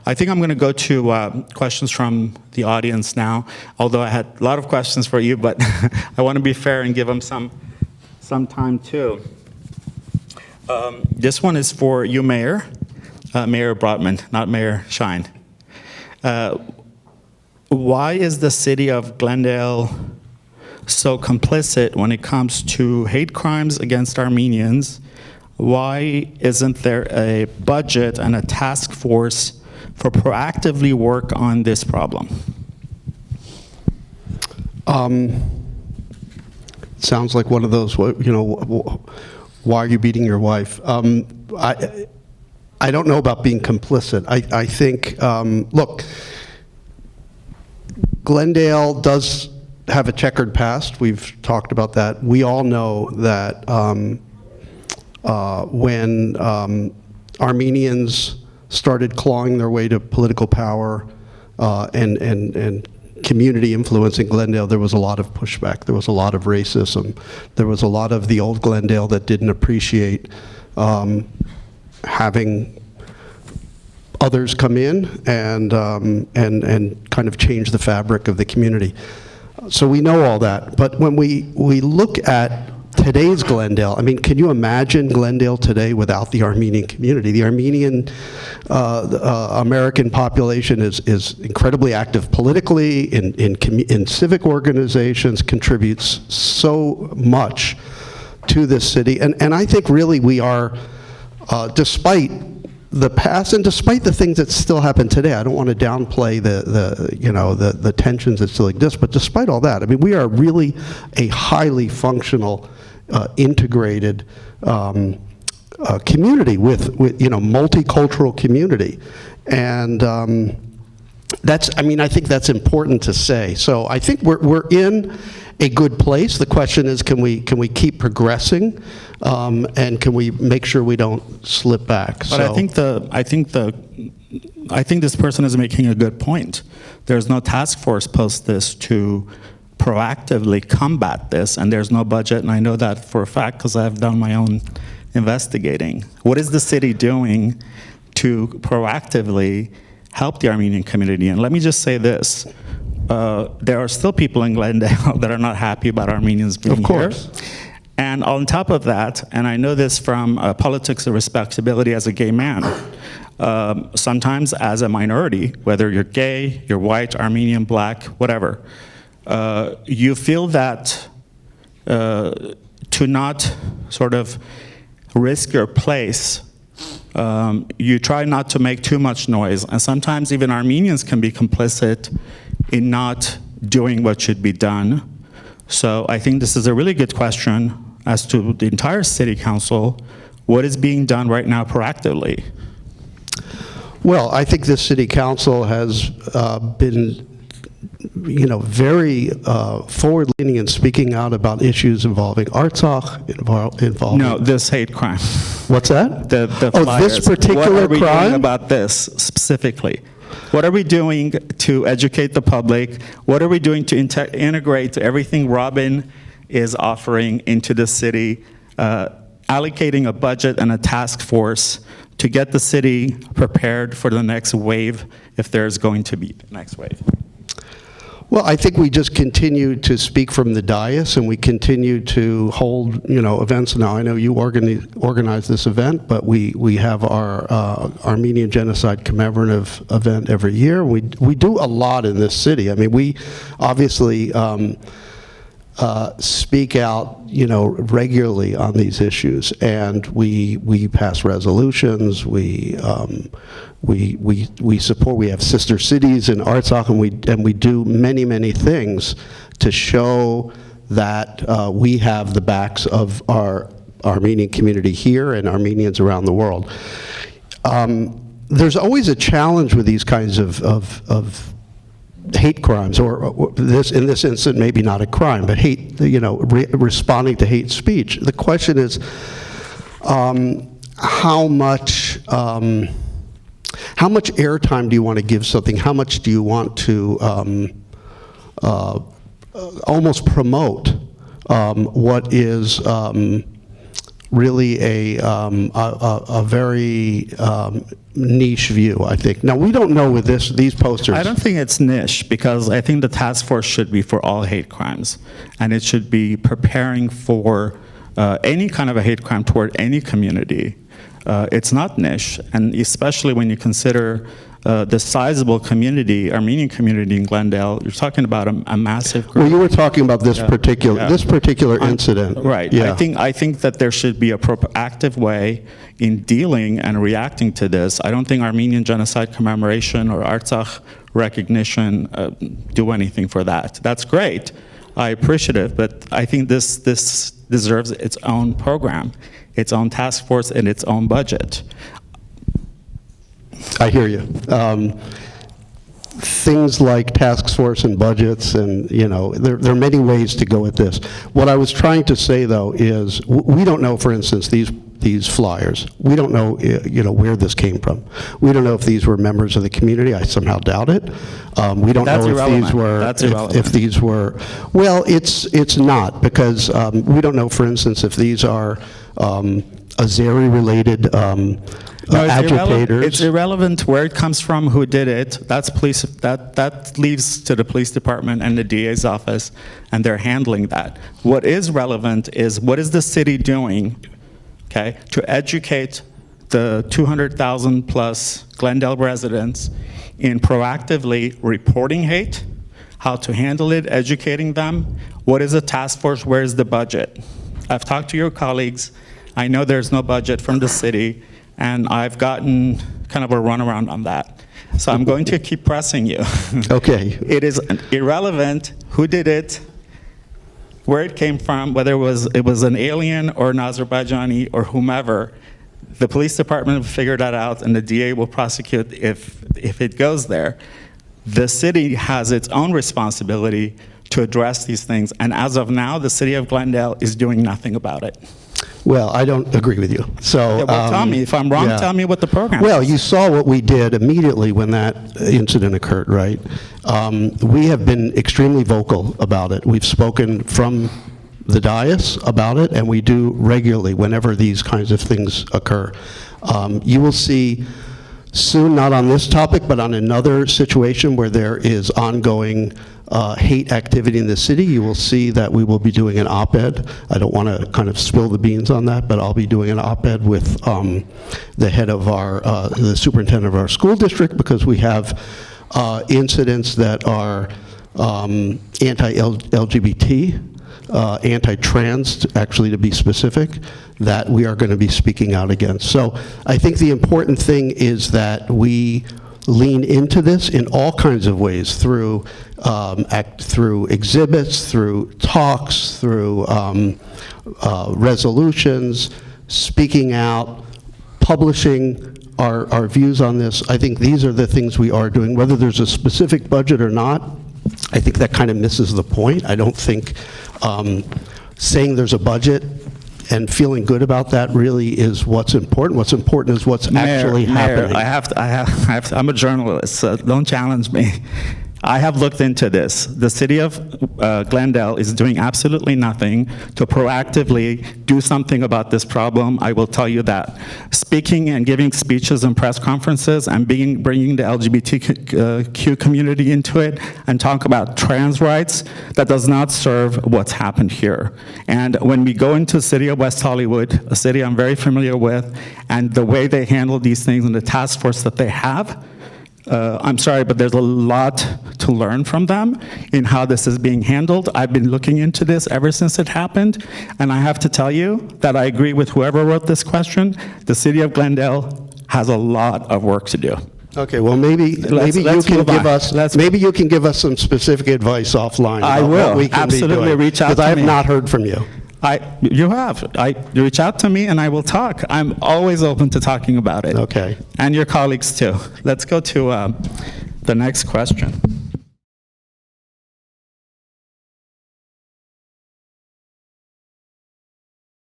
I think I'm going to go to questions from the audience now, although I had a lot of questions for you, but I want to be fair and give them some time too. This one is for you, Mayor, Mayor Brotman, not Mayor Shine. Why is the city of Glendale so complicit when it comes to hate crimes against Armenians? Why isn't there a budget and a task force for proactively work on this problem? Sounds like one of those, why are you beating your wife? I don't know about being complicit. I think, look, Glendale does have a checkered past. We've talked about that. We all know that when Armenians started clawing their way to political power and community influence in Glendale, there was a lot of pushback. There was a lot of racism. There was a lot of the old Glendale that didn't appreciate having others come in and kind of change the fabric of the community. So we know all that. But when we look at today's Glendale, I mean, can you imagine Glendale today without the Armenian community? The Armenian American population is incredibly active politically, in civic organizations, contributes so much to this city. And I think really we are, despite the past and despite the things that still happen today, I don't want to downplay the tensions that still exist, but despite all that, I mean, we are really a highly functional, integrated community with multicultural community, and I think that's important to say. So I think we're in a good place. The question is, can we keep progressing, and can we make sure we don't slip back? But I think this person is making a good point. There's no task force post this to proactively combat this, and there's no budget, and I know that for a fact because I've done my own investigating. What is the city doing to proactively help the Armenian community? And let me just say this. There are still people in Glendale that are not happy about Armenians being here. Of course. And on top of that, and I know this from politics of respectability as a gay man, sometimes as a minority, whether you're gay, you're white, Armenian, black, whatever, you feel that to not sort of risk your place, you try not to make too much noise. And sometimes even Armenians can be complicit in not doing what should be done. So I think this is a really good question as to the entire city council. What is being done right now proactively? Well, I think the city council has been very forward-leaning and speaking out about issues involving Artsakh, involving... No, this hate crime. What's that? The flyers. This particular crime? What are we doing about this specifically? What are we doing to educate the public? What are we doing to integrate everything Robin is offering into the city, allocating a budget and a task force to get the city prepared for the next wave, if there's going to be the next wave? Well, I think we just continue to speak from the dais, and we continue to hold, events. Now, I know you organize this event, but we have our Armenian Genocide Commemorative event every year. We do a lot in this city. I mean, we obviously speak out, regularly on these issues, and we pass resolutions. We support. We have sister cities in Artsakh, and we do many things to show that we have the backs of our Armenian community here and Armenians around the world. There's always a challenge with these kinds of hate crimes, or this, in this instance, maybe not a crime, but hate, responding to hate speech. The question is, how much airtime do you want to give something? How much do you want to almost promote what is really a very niche view, I think. Now, we don't know with these posters. I don't think it's niche, because I think the task force should be for all hate crimes, and it should be preparing for any kind of a hate crime toward any community. It's not niche, and especially when you consider the sizable community, Armenian community in Glendale, you're talking about a massive group. Well, you were talking about this particular incident. Right. Yeah. I think that there should be a proactive way in dealing and reacting to this. I don't think Armenian genocide commemoration or Artsakh recognition do anything for that. That's great. I appreciate it, but I think this deserves its own program, its own task force, and its own budget. I hear you. Things like task force and budgets, and there are many ways to go at this. What I was trying to say, though, is we don't know, for instance, these flyers. We don't know, where this came from. We don't know if these were members of the community. I somehow doubt it. We don't know if these were. That's irrelevant. If these were. Well, it's not, because we don't know, for instance, if these are Azeri-related. Agitators. It's irrelevant where it comes from, who did it. That's police. That leaves to the police department and the DA's office, and they're handling that. What is relevant is what is the city doing, okay, to educate the 200,000 plus Glendale residents in proactively reporting hate, how to handle it, educating them. What is a task force? Where is the budget? I've talked to your colleagues. I know there's no budget from the city, and I've gotten kind of a runaround on that. So I'm going to keep pressing you. Okay. It is irrelevant who did it, where it came from, whether it was an alien or an Azerbaijani or whomever. The police department will figure that out, and the DA will prosecute if it goes there. The city has its own responsibility to address these things, and as of now, the City of Glendale is doing nothing about it. Well, I don't agree with you. So, Yeah, well, tell me. If I'm wrong, tell me what the program Well, is. you saw what we did immediately when that incident occurred, right? We have been extremely vocal about it. We've spoken from the dais about it, and we do regularly whenever these kinds of things occur. You will see soon, not on this topic, but on another situation where there is ongoing hate activity in the city, you will see that we will be doing an op-ed. I don't want to kind of spill the beans on that, but I'll be doing an op-ed with the head of the superintendent of our school district, because we have incidents that are anti-LGBT, anti-trans, actually, to be specific, that we are going to be speaking out against. So I think the important thing is that we lean into this in all kinds of ways, through exhibits, through talks, through resolutions, speaking out, publishing our views on this. I think these are the things we are doing. Whether there's a specific budget or not, I think that kind of misses the point. I don't think saying there's a budget and feeling good about that really is what's important. What's important is what's actually happening. I'm a journalist, so don't challenge me. I have looked into this. The City of Glendale is doing absolutely nothing to proactively do something about this problem. I will tell you that. Speaking and giving speeches and press conferences and bringing the LGBTQ community into it and talk about trans rights, that does not serve what's happened here. And when we go into the city of West Hollywood, a city I'm very familiar with, and the way they handle these things and the task force that they have, I'm sorry, but there's a lot to learn from them in how this is being handled. I've been looking into this ever since it happened, and I have to tell you that I agree with whoever wrote this question. The City of Glendale has a lot of work to do. Okay, well, maybe you can give us some specific advice offline. I about will what we can absolutely be doing, reach out to me. because I have not heard from you. You reach out to me and I will talk. I'm always open to talking about it. Okay. And your colleagues too. Let's go to the next question.